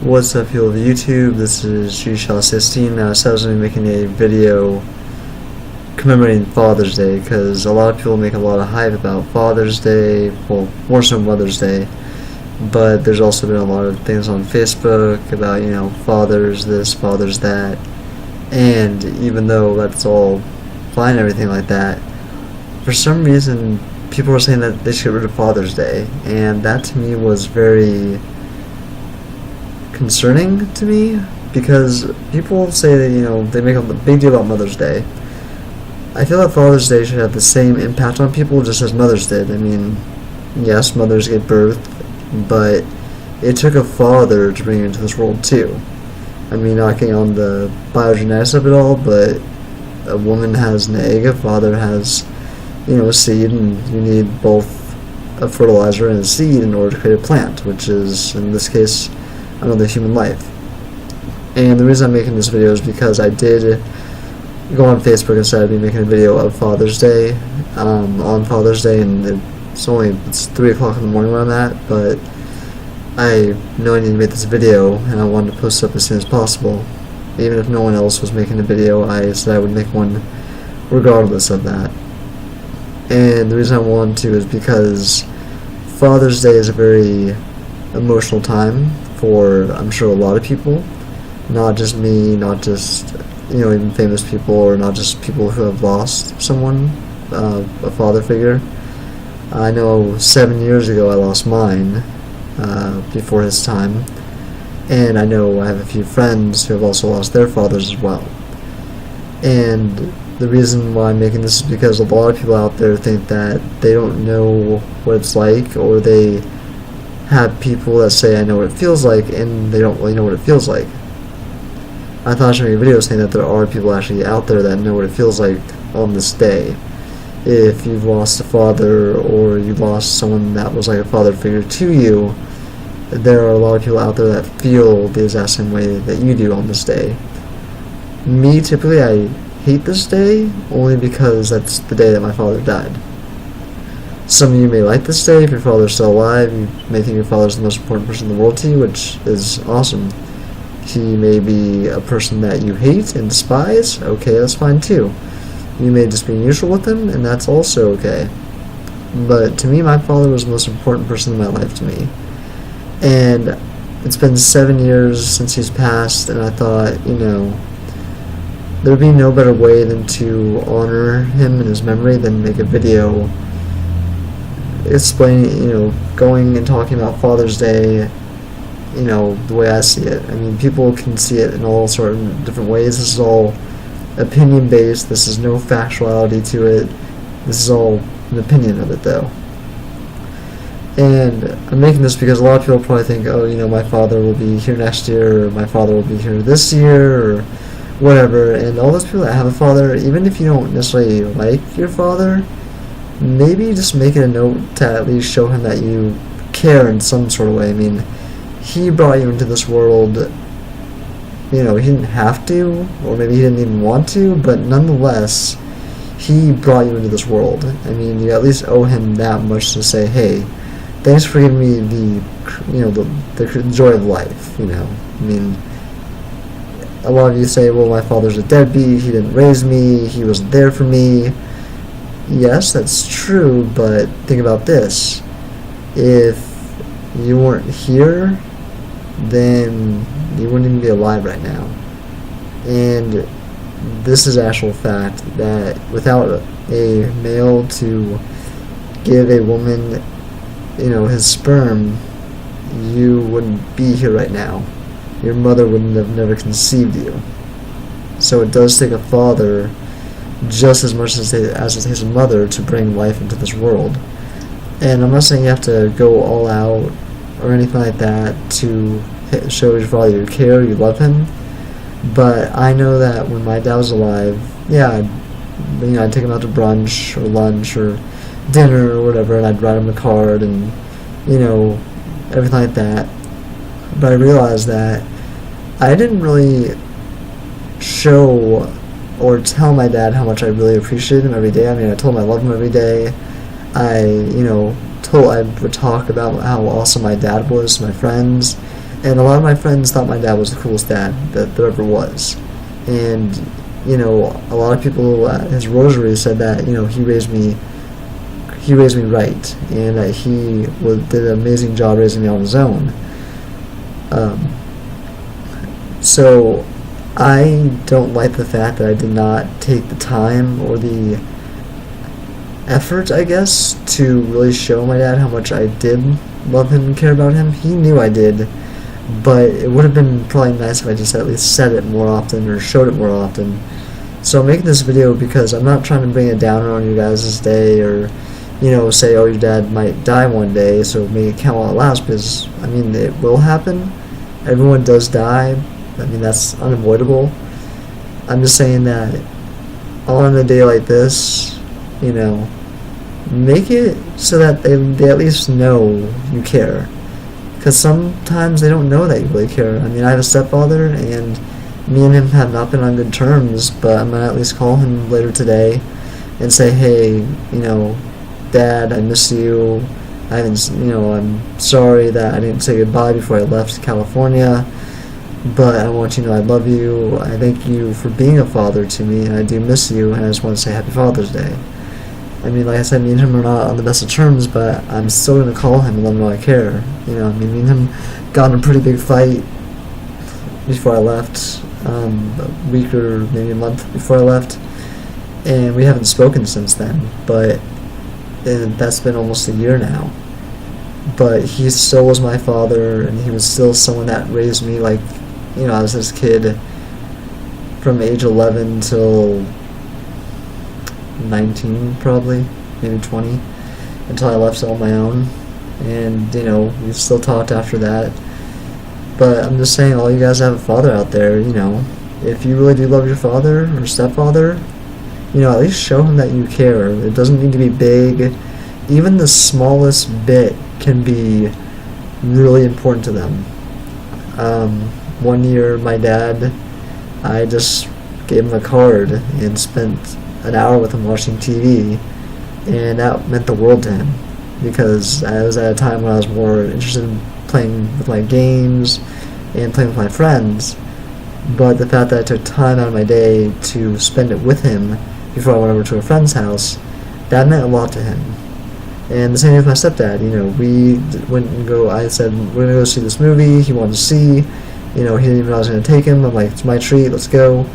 What's up, people of YouTube? This is G-Shell16. I said I was going to be making a video commemorating Father's Day because a lot of people make a lot of hype about Father's Day, well, more so Mother's Day, but there's also been a lot of things on Facebook about, fathers this, fathers that, and even though that's all fine and everything like that, for some reason people were saying that they should get rid of Father's Day, and that to me was very concerning to me, because people say that they make a big deal about Mother's Day. I feel that Father's Day should have the same impact on people just as Mother's did. I mean, yes, mothers gave birth, but it took a father to bring you into this world too. I mean, not getting on the biogenetics of it all, but a woman has an egg, a father has a seed, and you need both a fertilizer and a seed in order to create a plant, which is, in this case, another human life. And the reason I'm making this video is because I did go on Facebook and said I'd be making a video of Father's Day, on Father's Day, and it's 3 o'clock in the morning where I'm at, but I know I need to make this video, and I wanted to post it up as soon as possible. Even if no one else was making a video, I said I would make one regardless of that. And the reason I wanted to is because Father's Day is a very emotional time for, I'm sure, a lot of people, not just me, not just even famous people, or not just people who have lost someone, a father figure. I know 7 years ago I lost mine before his time, and I know I have a few friends who have also lost their fathers as well. And the reason why I'm making this is because a lot of people out there think that they don't know what it's like, or they have people that say I know what it feels like, and they don't really know what it feels like. I thought I should make a video saying that there are people actually out there that know what it feels like on this day. If you've lost a father, or you lost someone that was like a father figure to you, there are a lot of people out there that feel the exact same way that you do on this day. Me, typically, I hate this day only because that's the day that my father died. Some of you may like this day if your father's still alive. You may think your father's the most important person in the world to you, which is awesome. He may be a person that you hate and despise. Okay, that's fine too. You may just be neutral with him, and that's also okay. But to me, my father was the most important person in my life to me. And it's been 7 years since he's passed, and I thought, there'd be no better way than to honor him and his memory than make a video explaining, going and talking about Father's Day, the way I see it. I mean, people can see it in all sorts of different ways. This is all opinion-based. This is no factuality to it. This is all an opinion of it, though. And I'm making this because a lot of people probably think, oh, my father will be here next year, or my father will be here this year, or whatever. And all those people that have a father, even if you don't necessarily like your father, maybe just make it a note to at least show him that you care in some sort of way. I mean, he brought you into this world, he didn't have to, or maybe he didn't even want to, but nonetheless, he brought you into this world. I mean, you at least owe him that much to say, hey, thanks for giving me the joy of life, I mean, a lot of you say, well, my father's a deadbeat, he didn't raise me, he wasn't there for me. Yes, that's true, but think about this. If you weren't here, then you wouldn't even be alive right now. And this is actual fact, that without a male to give a woman, his sperm, you wouldn't be here right now. Your mother wouldn't have never conceived you. So it does take a father just as much as it takes a mother to bring life into this world. And I'm not saying you have to go all out or anything like that to show your father you care, you love him. But I know that when my dad was alive, yeah, I'd take him out to brunch or lunch or dinner or whatever, and I'd write him a card and everything like that. But I realized that I didn't really show or tell my dad how much I really appreciated him every day. I mean, I told him I love him every day. I would talk about how awesome my dad was to my friends, And a lot of my friends thought my dad was the coolest dad that there ever was. And, you know, a lot of people at his rosary said that, you know, he raised me right, and that he did an amazing job raising me on his own. So I don't like the fact that I did not take the time or the effort, I guess, to really show my dad how much I did love him and care about him. He knew I did, but it would have been probably nice if I just at least said it more often or showed it more often. So I'm making this video because I'm not trying to bring a downer on you guys' day, or, you know, say, oh, your dad might die one day, so make it count while it lasts, because, I mean, it will happen. Everyone does die. I mean, that's unavoidable. I'm just saying that on a day like this, you know, make it so that they at least know you care. Because sometimes they don't know that you really care. I mean, I have a stepfather, and me and him have not been on good terms, but I'm going to at least call him later today and say, hey, you know, Dad, I miss you. I haven't, you know, I'm sorry that I didn't say goodbye before I left California, but I want you to know I love you. I thank you for being a father to me, and I do miss you, and I just want to say Happy Father's Day. I mean, like I said, me and him are not on the best of terms, but I'm still going to call him and let him know I care. You know, I mean, me and him got in a pretty big fight before I left, a week or maybe a month before I left, and we haven't spoken since then, but that's been almost a year now. But he still was my father, and he was still someone that raised me like, you know, I was this kid from age 11 till 19 probably, maybe 20, until I left on my own. And, you know, we've still talked after that. But I'm just saying, all you guys have a father out there, you know, if you really do love your father or stepfather, you know, at least show him that you care. It doesn't need to be big. Even the smallest bit can be really important to them. One year, my dad, I just gave him a card and spent an hour with him watching TV, and that meant the world to him, because I was at a time when I was more interested in playing with my games and playing with my friends. But the fact that I took time out of my day to spend it with him before I went over to a friend's house, that meant a lot to him. And the same with my stepdad. You know, we went and I said, we're going to go see this movie he wanted to see. You know, he didn't even know I was going to take him. I'm like, it's my treat, let's go.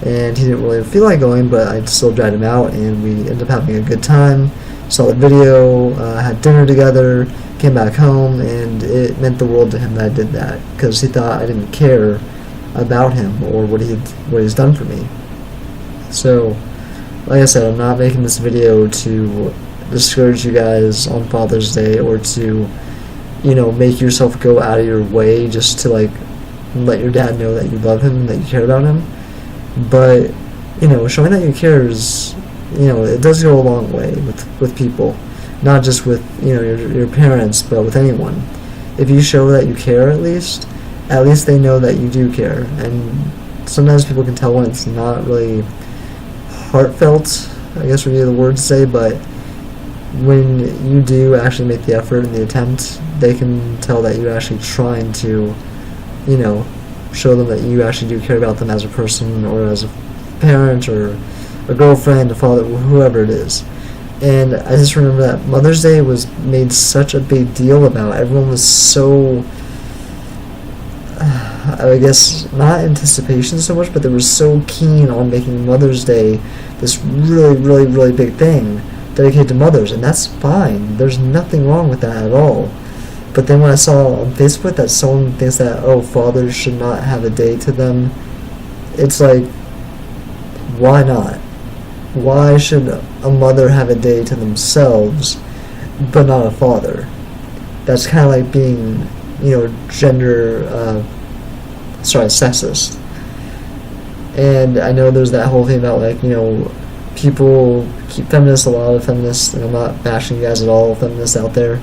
And he didn't really feel like going, but I still dragged him out, and we ended up having a good time. Saw the video, had dinner together, came back home, and it meant the world to him that I did that, because he thought I didn't care about him or what he's done for me. So, like I said, I'm not making this video to discourage you guys on Father's Day, or to, you know, make yourself go out of your way just to, like, let your dad know that you love him and that you care about him. But, you know, showing that you care is, you know, it does go a long way with people. Not just with, you know, your parents, but with anyone. If you show that you care, at least they know that you do care. And sometimes people can tell when it's not really heartfelt, I guess would be the word to say, but when you do actually make the effort and the attempt, they can tell that you're actually trying to, you know, show them that you actually do care about them as a person, or as a parent, or a girlfriend, a father, whoever it is. And I just remember that Mother's Day was made such a big deal about. Everyone was so, I guess, not anticipation so much, but they were so keen on making Mother's Day this really, really, really big thing dedicated to mothers, and that's fine. There's nothing wrong with that at all. But then when I saw on Facebook that someone thinks that, oh, fathers should not have a day to them, it's like, why not? Why should a mother have a day to themselves, but not a father? That's kind of like being, you know, sexist. And I know there's that whole thing about, like, you know, feminists, a lot of feminists, and I'm not bashing you guys at all, feminists out there,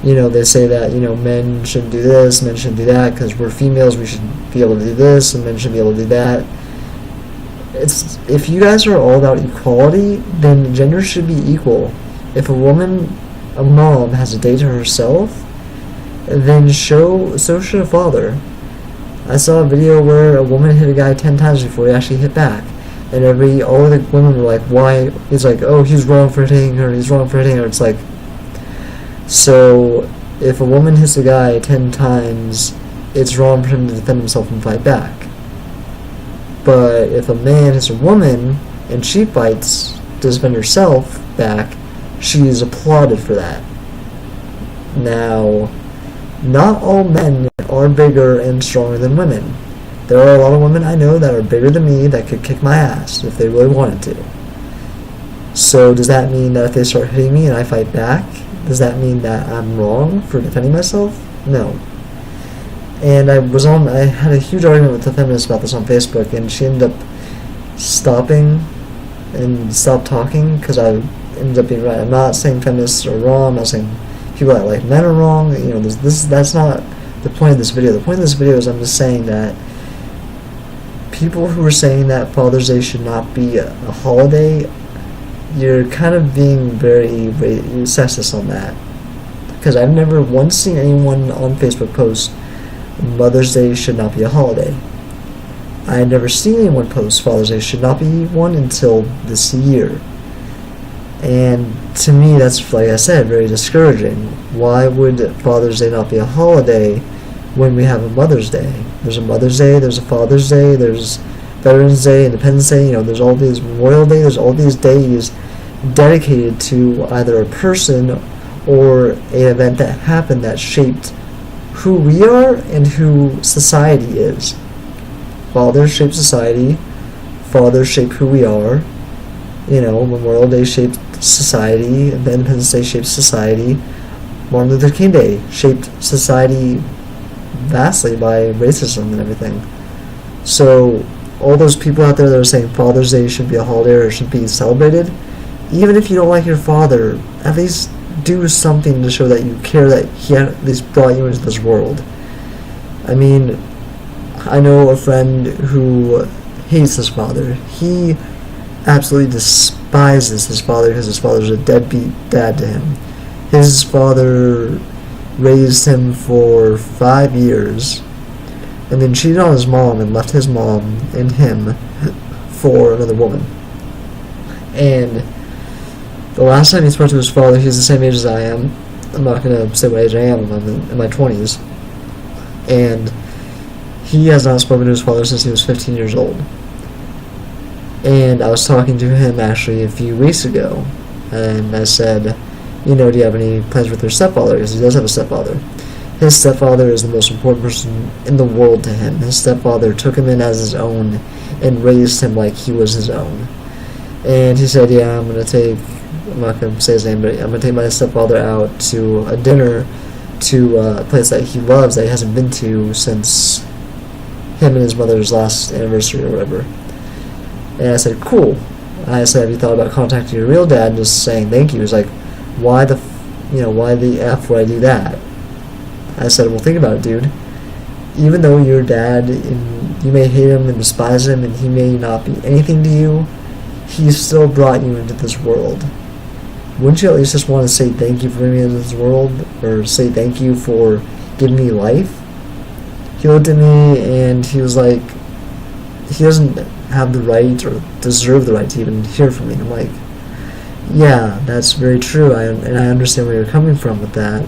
you know, they say that, you know, men shouldn't do this, men shouldn't do that, because we're females, we should be able to do this, and men should be able to do that. If you guys are all about equality, then gender should be equal. If a mom has a day to herself, then so should a father. I saw a video where a woman hit a guy 10 times before he actually hit back. And all the women were like, why? He's like, oh, he's wrong for hitting her, he's wrong for hitting her. It's like, so if a woman hits a guy 10 times, it's wrong for him to defend himself and fight back. But if a man hits a woman and she fights to defend herself back, she is applauded for that. Now, not all men are bigger and stronger than women. There are a lot of women I know that are bigger than me that could kick my ass if they really wanted to. So does that mean that if they start hitting me and I fight back, does that mean that I'm wrong for defending myself? No. And I had a huge argument with a feminist about this on Facebook, and she ended up stopping and stopped talking because I ended up being right. I'm not saying feminists are wrong. I'm not saying people that like men are wrong. You know, that's not the point of this video. The point of this video is I'm just saying that people who are saying that Father's Day should not be a holiday, you're kind of being very sexist on that. Because I've never once seen anyone on Facebook post Mother's Day should not be a holiday. I had never seen anyone post Father's Day should not be one until this year. And to me, that's, like I said, very discouraging. Why would Father's Day not be a holiday when we have a Mother's Day? There's a Mother's Day, there's a Father's Day, there's Veterans Day, Independence Day, you know, there's all these Memorial Day, there's all these days dedicated to either a person or an event that happened that shaped who we are and who society is. Fathers shape society, fathers shape who we are. You know, Memorial Day shaped society, Independence Day shaped society, Martin Luther King Day shaped society vastly by racism and everything. So all those people out there that are saying Father's Day should be a holiday or should be celebrated, even if you don't like your father, at least do something to show that you care, that he at least brought you into this world. I mean, I know a friend who hates his father. He absolutely despises his father because his father's a deadbeat dad to him. His father raised him for 5 years and then cheated on his mom and left his mom and him for another woman. And the last time he spoke to his father, he's the same age as I am. I'm not going to say what age I am. I'm in my 20s. And he has not spoken to his father since he was 15 years old. And I was talking to him actually a few weeks ago. And I said, you know, do you have any plans with your stepfather? Because he does have a stepfather. His stepfather is the most important person in the world to him. His stepfather took him in as his own and raised him like he was his own. And he said, yeah, I'm not going to say his name, but I'm going to take my stepfather out to a dinner to a place that he loves that he hasn't been to since him and his mother's last anniversary or whatever. And I said, cool. I said, have you thought about contacting your real dad and just saying thank you? He's like, why the F would I do that? I said, well, think about it, dude. Even though your dad, and you may hate him and despise him and he may not be anything to you, he still brought you into this world. Wouldn't you at least just want to say thank you for bringing me into this world, or say thank you for giving me life? He looked at me and he was like, he doesn't have the right or deserve the right to even hear from me. I'm like, yeah, that's very true, and I understand where you're coming from with that.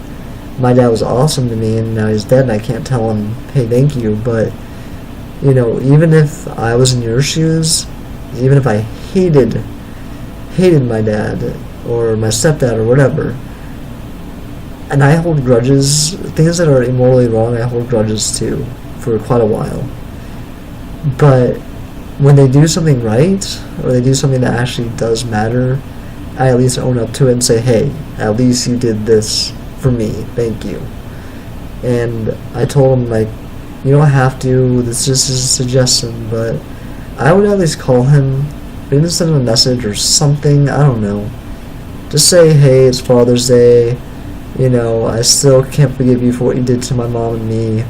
My dad was awesome to me, and now he's dead, and I can't tell him, hey, thank you, but, you know, even if I was in your shoes, even if I hated my dad, or my stepdad, or whatever, and I hold grudges, things that are immorally wrong, I hold grudges too, for quite a while. But when they do something right, or they do something that actually does matter, I at least own up to it and say, hey, at least you did this for me, thank you. And I told him, like, you don't have to, this just is a suggestion, but I would at least call him, maybe send him a message or something, I don't know. Just say, hey, it's Father's Day, you know, I still can't forgive you for what you did to my mom and me,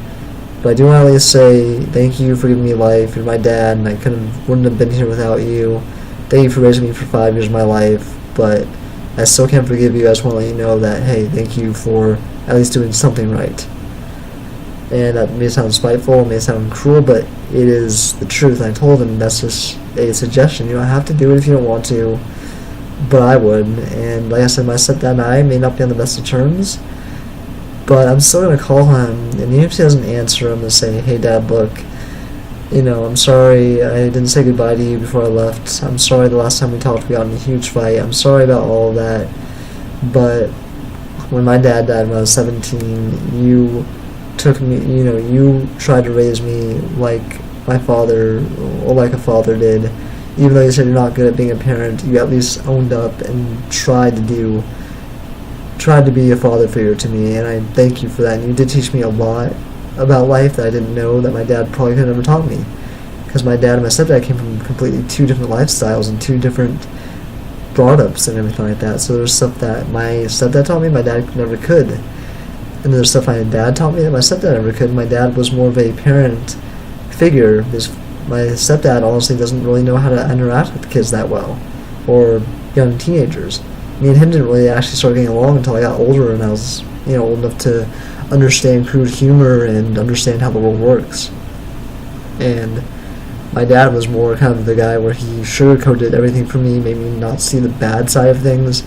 but I do want to at least say thank you for giving me life, you're my dad, and I wouldn't have been here without you. Thank you for raising me for 5 years of my life, but I still can't forgive you. I just want to let you know that, hey, thank you for at least doing something right. And that may sound spiteful, it may sound cruel, but it is the truth. I told him that's just a suggestion. You don't have to do it if you don't want to, but I would. And like I said, my stepdad and I may not be on the best of terms, but I'm still going to call him, and even if he doesn't answer, I'm going to say, hey Dad, look, I'm sorry I didn't say goodbye to you before I left. I'm sorry the last time we talked we got in a huge fight. I'm sorry about all of that, but when my dad died when I was 17, you took me, you tried to raise me like my father, or like a father did. Even though you said you're not good at being a parent, you at least owned up and tried to be a father figure to me, and I thank you for that. And you did teach me a lot about life that I didn't know that my dad probably could have never taught me, because my dad and my stepdad came from completely two different lifestyles and two different brought-ups and everything like that. So there's stuff that my stepdad taught me my dad never could, and there's stuff my dad taught me that my stepdad never could. My dad was more of a parent figure, because my stepdad honestly doesn't really know how to interact with kids that well, or young teenagers. Me and him didn't really actually start getting along until I got older and I was, old enough to understand crude humor and understand how the world works. And my dad was more kind of the guy where he sugarcoated everything for me, made me not see the bad side of things,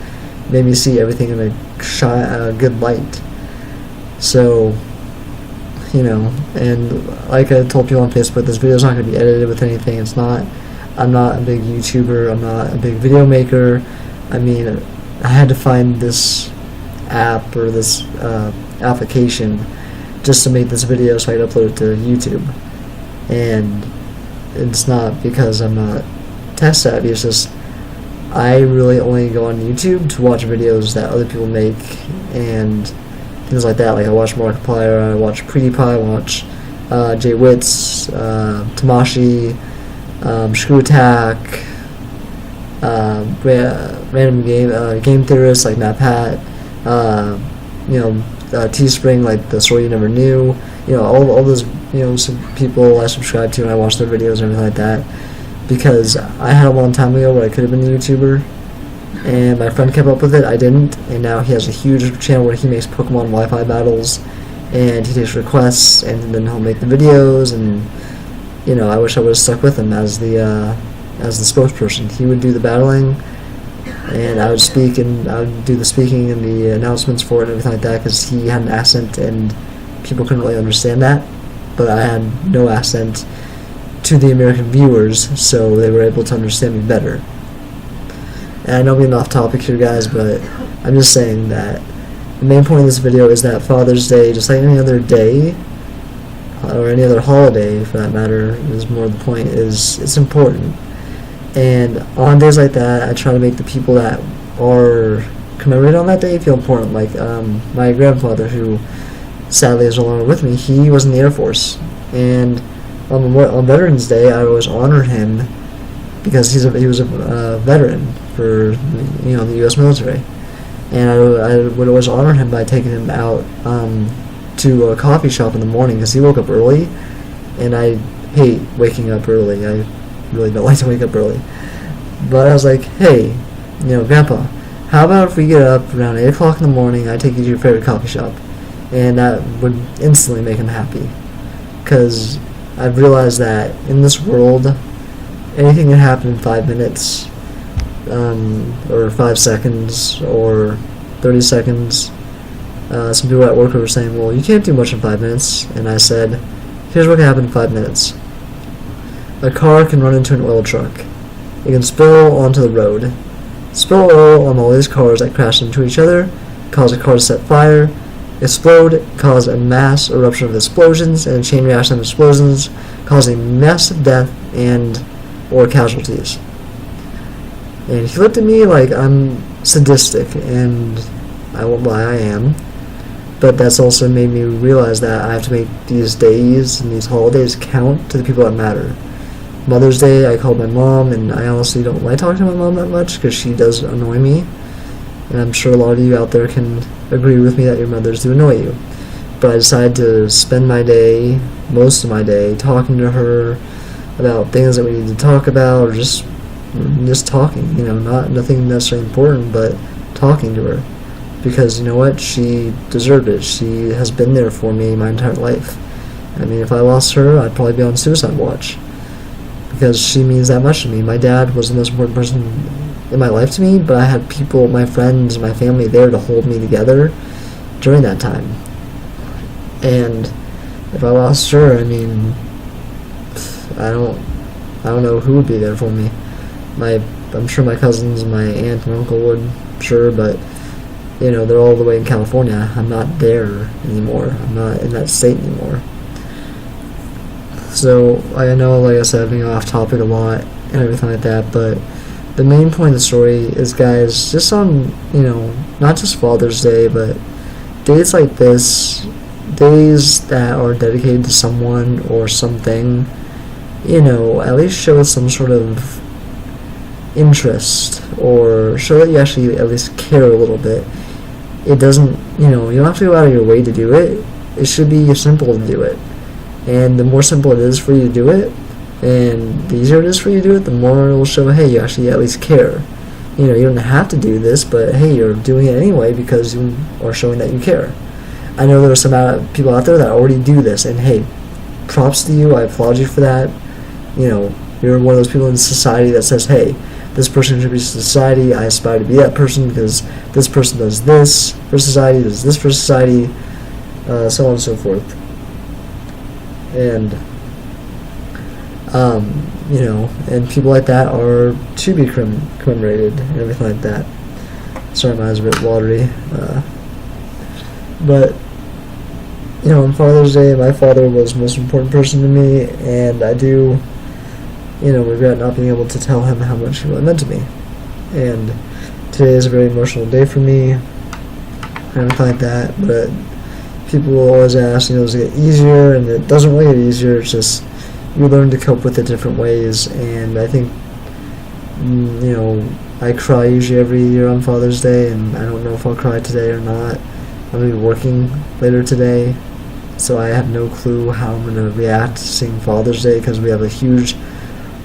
made me see everything in a good light. So, and like I told people on Facebook, this video's not going to be edited with anything. I'm not a big YouTuber, I'm not a big video maker. I mean, I had to find this app or this application just to make this video so I could upload it to YouTube. And it's not because I'm not tech savvy, it's just I really only go on YouTube to watch videos that other people make and things like that. Like I watch Markiplier, I watch PewDiePie, I watch Jay Witz, Tamashi, Screw Attack, random game theorists like MatPat, Teespring, like The Story You Never Knew, all those some people I subscribe to and I watch their videos and everything like that, because I had a long time ago where I could have been a YouTuber and my friend kept up with it, I didn't, and now he has a huge channel where he makes Pokemon Wi-Fi battles and he takes requests and then he'll make the videos, and I wish I would have stuck with him as the spokesperson. He would do the battling and I would speak, and I would do the speaking and the announcements for it and everything like that, because he had an accent and people couldn't really understand that, but I had no accent to the American viewers, so they were able to understand me better. And I know I'm getting off topic here, guys, but I'm just saying that the main point of this video is that Father's Day, just like any other day, or any other holiday for that matter, is more the point, is it's important. And on days like that, I try to make the people that are commemorated on that day feel important. Like my grandfather, who sadly is no longer with me, he was in the Air Force, and on Veterans Day I always honor him because he was a veteran for the U.S. military, and I would always honor him by taking him out to a coffee shop in the morning, because he woke up early, and I hate waking up early. I really don't like to wake up early, but I was like, hey, Grandpa, how about if we get up around 8 o'clock in the morning, I take you to your favorite coffee shop, and that would instantly make him happy, because I've realized that in this world, anything can happen in 5 minutes, or 5 seconds, or 30 seconds. Some people at work were saying, well, you can't do much in 5 minutes, and I said, here's what can happen in 5 minutes. A car can run into an oil truck. It can spill onto the road. Spill oil on all these cars that crash into each other, cause a car to set fire, explode, cause a mass eruption of explosions, and a chain reaction of explosions, causing massive death and or casualties. And he looked at me like I'm sadistic, and I won't lie, I am. But that's also made me realize that I have to make these days and these holidays count to the people that matter. Mother's Day, I called my mom, and I honestly don't like talking to my mom that much because she does annoy me. And I'm sure a lot of you out there can agree with me that your mothers do annoy you. But I decided to spend my day, most of my day, talking to her about things that we need to talk about, or just talking, nothing necessarily important, but talking to her. Because you know what? She deserved it. She has been there for me my entire life. I mean, if I lost her, I'd probably be on suicide watch, because she means that much to me. My dad was the most important person in my life to me, but I had people, my friends, my family there to hold me together during that time. And if I lost her, I mean, I don't know who would be there for me. I'm sure my cousins, my aunt and uncle would, sure, but you know, they're all the way in California. I'm not there anymore. I'm not in that state anymore. So I know, like I said, I've been off topic a lot and everything like that, but the main point of the story is, guys, just on, you know, not just Father's Day, but days like this, days that are dedicated to someone or something, you know, at least show some sort of interest, or show that you actually at least care a little bit. It doesn't, you know, you don't have to go out of your way to do it. It should be simple to do it. And the more simple it is for you to do it, and the easier it is for you to do it, the more it will show, hey, you actually at least care. You know, you don't have to do this, but hey, you're doing it anyway because you are showing that you care. I know there are some people out there that already do this, and hey, props to you, I applaud you for that. You know, you're one of those people in society that says, hey, this person contributes to society, I aspire to be that person because this person does this for society, does this for society, so on and so forth. And, you know, and people like that are to be commemorated and everything like that. Sorry, my eyes are a bit watery. But, you know, on Father's Day, my father was the most important person to me, and I do, you know, regret not being able to tell him how much he really meant to me. And today is a very emotional day for me, and everything like that, but people will always ask, you know, does it get easier? And it doesn't really get easier, it's just you learn to cope with it different ways. And I think, you know, I cry usually every year on Father's Day, and I don't know if I'll cry today or not. I'm going to be working later today, so I have no clue how I'm going to react to seeing Father's Day, because we have a huge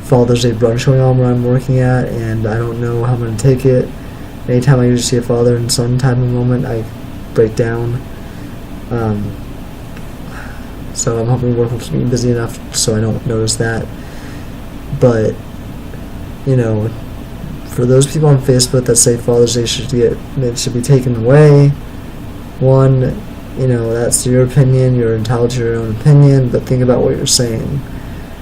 Father's Day brunch going on where I'm working at, and I don't know how I'm going to take it. Anytime I usually see a father and son type of moment, I break down. So I'm hoping work will keep me busy enough so I don't notice that. But, you know, for those people on Facebook that say Father's Day should be taken away, one, you know, that's your opinion, you're entitled to your own opinion, but think about what you're saying.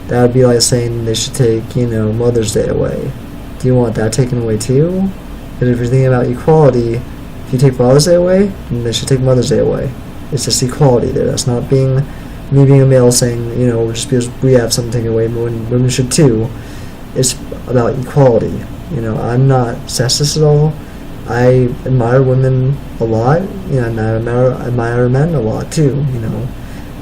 That would be like saying they should take, you know, Mother's Day away. Do you want that taken away too? And if you're thinking about equality, if you take Father's Day away, then they should take Mother's Day away. It's just equality there. That's not me being a male saying, you know, just because we have something taken away, women should too. It's about equality. You know, I'm not sexist at all. I admire women a lot, you know, and I admire men a lot too, you know.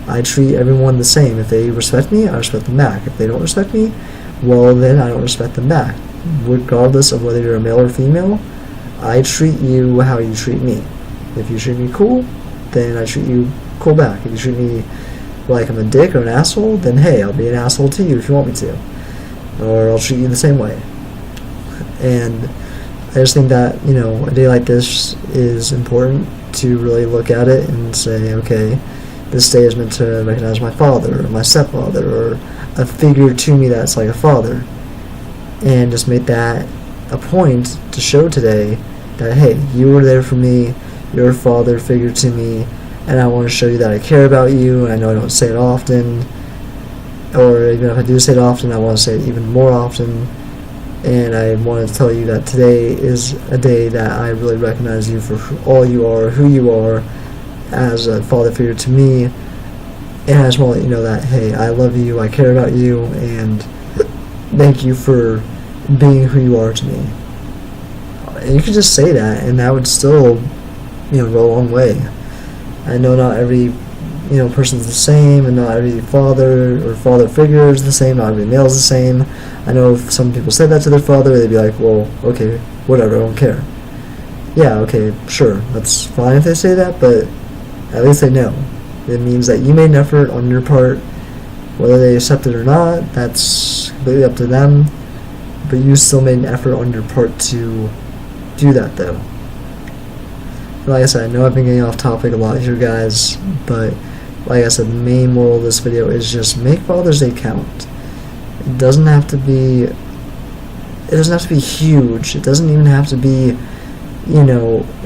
I treat everyone the same. If they respect me, I respect them back. If they don't respect me, well, then I don't respect them back. Regardless of whether you're a male or female, I treat you how you treat me. If you treat me cool, then I treat you cool back. If you treat me like I'm a dick or an asshole, then hey, I'll be an asshole to you if you want me to. Or I'll treat you the same way. And I just think that, you know, a day like this is important to really look at it and say, okay, this day is meant to recognize my father or my stepfather or a figure to me that's like a father. And just make that a point to show today that, hey, you were there for me, you're a father figure to me, and I want to show you that I care about you. And I know I don't say it often, or even if I do say it often, I want to say it even more often. And I want to tell you that today is a day that I really recognize you for all you are, who you are, as a father figure to me. And I just want to let you know that, hey, I love you, I care about you, and thank you for being who you are to me. And you could just say that, and that would still, you know, go a long way. I know not every, you know, person's the same, and not every father or father figure is the same, not every male is the same. I know if some people say that to their father, they'd be like, well, okay, whatever, I don't care. Yeah, okay, sure, that's fine if they say that, but at least they know. It means that you made an effort on your part. Whether they accept it or not, that's completely up to them, but you still made an effort on your part to do that, though. Like I said, I know I've been getting off topic a lot here, guys, but like I said, the main moral of this video is just make Father's Day count. It doesn't have to be. It doesn't have to be huge. It doesn't even have to be,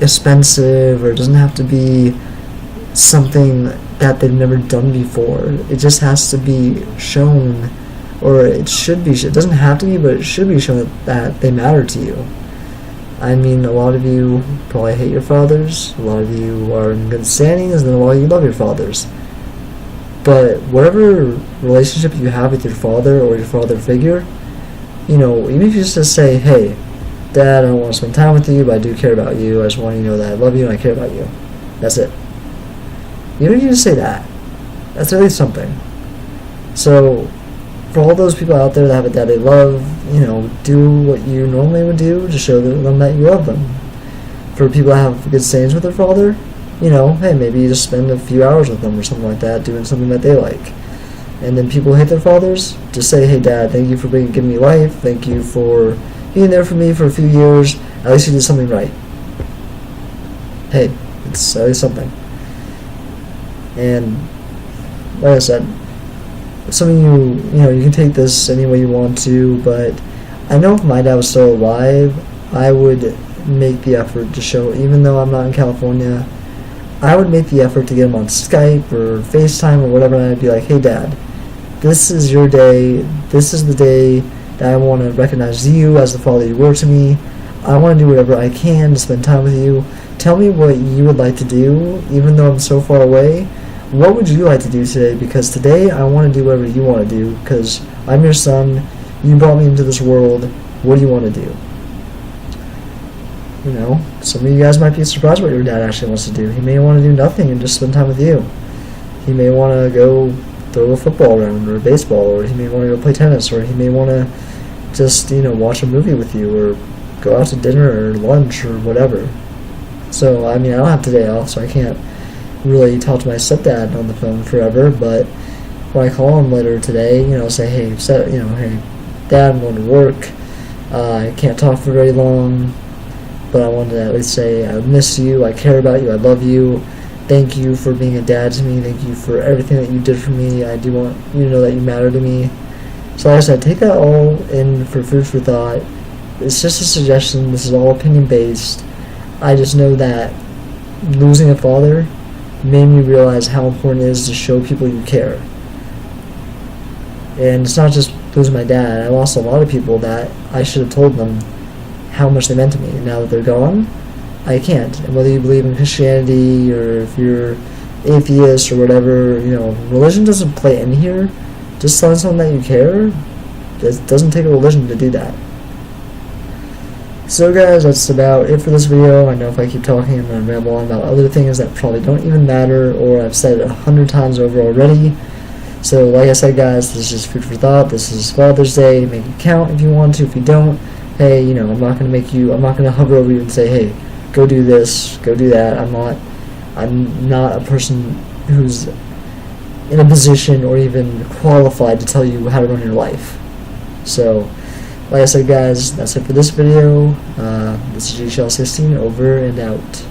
expensive, or it doesn't have to be something that they've never done before. It just has to be shown, or it should be. It doesn't have to be, but it should be shown that they matter to you. I mean, a lot of you probably hate your fathers, a lot of you are in good standings, and then a lot of you love your fathers. But whatever relationship you have with your father or your father figure, even if you just say, hey, Dad, I don't want to spend time with you, but I do care about you. I just want you to know that I love you and I care about you. That's it. You don't need to say that. That's at least something. So, for all those people out there that have a dad they love, do what you normally would do to show them that you love them. For people that have good standings with their father, hey, maybe you just spend a few hours with them or something like that, doing something that they like. And then people who hate their fathers, just say, hey, Dad, thank you for giving me life. Thank you for being there for me for a few years. At least you did something right. Hey, it's at least something. And like I said, some of you can take this any way you want to, but I know if my dad was still alive, I would make the effort to show, even though I'm not in California, I would make the effort to get him on Skype or FaceTime or whatever, and I'd be like, hey, Dad, this is your day. This is the day that I want to recognize you as the father you were to me. I want to do whatever I can to spend time with you. Tell me what you would like to do, even though I'm so far away. What would you like to do today? Because today I want to do whatever you want to do, because I'm your son. You brought me into this world. What do you want to do? Some of you guys might be surprised what your dad actually wants to do. He may want to do nothing and just spend time with you. He may want to go throw a football around or a baseball, or he may want to go play tennis, or he may want to just, watch a movie with you, or go out to dinner or lunch or whatever. So, I don't have today off, so I can't really talk to my stepdad on the phone forever, but when I call him later today, say, hey, hey, Dad, I'm going to work. I can't talk for very long, but I wanted to at least say I miss you, I care about you, I love you. Thank you for being a dad to me. Thank you for everything that you did for me. I do want you to know that you matter to me. So like I said, take that all in for food for thought. It's just a suggestion. This is all opinion based. I just know that losing a father made me realize how important it is to show people you care. And it's not just losing my dad. I lost a lot of people that I should have told them how much they meant to me. And now that they're gone, I can't. And whether you believe in Christianity or if you're atheist or whatever, religion doesn't play in here. Just telling someone that you care, it doesn't take a religion to do that. So guys, that's about it for this video. I know if I keep talking, I'm going to ramble on about other things that probably don't even matter, or I've said it 100 times over already. So like I said, guys, this is just food for thought. This is Father's Day. Make it count if you want to. If you don't, hey, I'm not going to hover over you and say, hey, go do this, go do that. I'm not a person who's in a position or even qualified to tell you how to run your life. So, like I said, guys, that's it for this video. This is GShell16, over and out.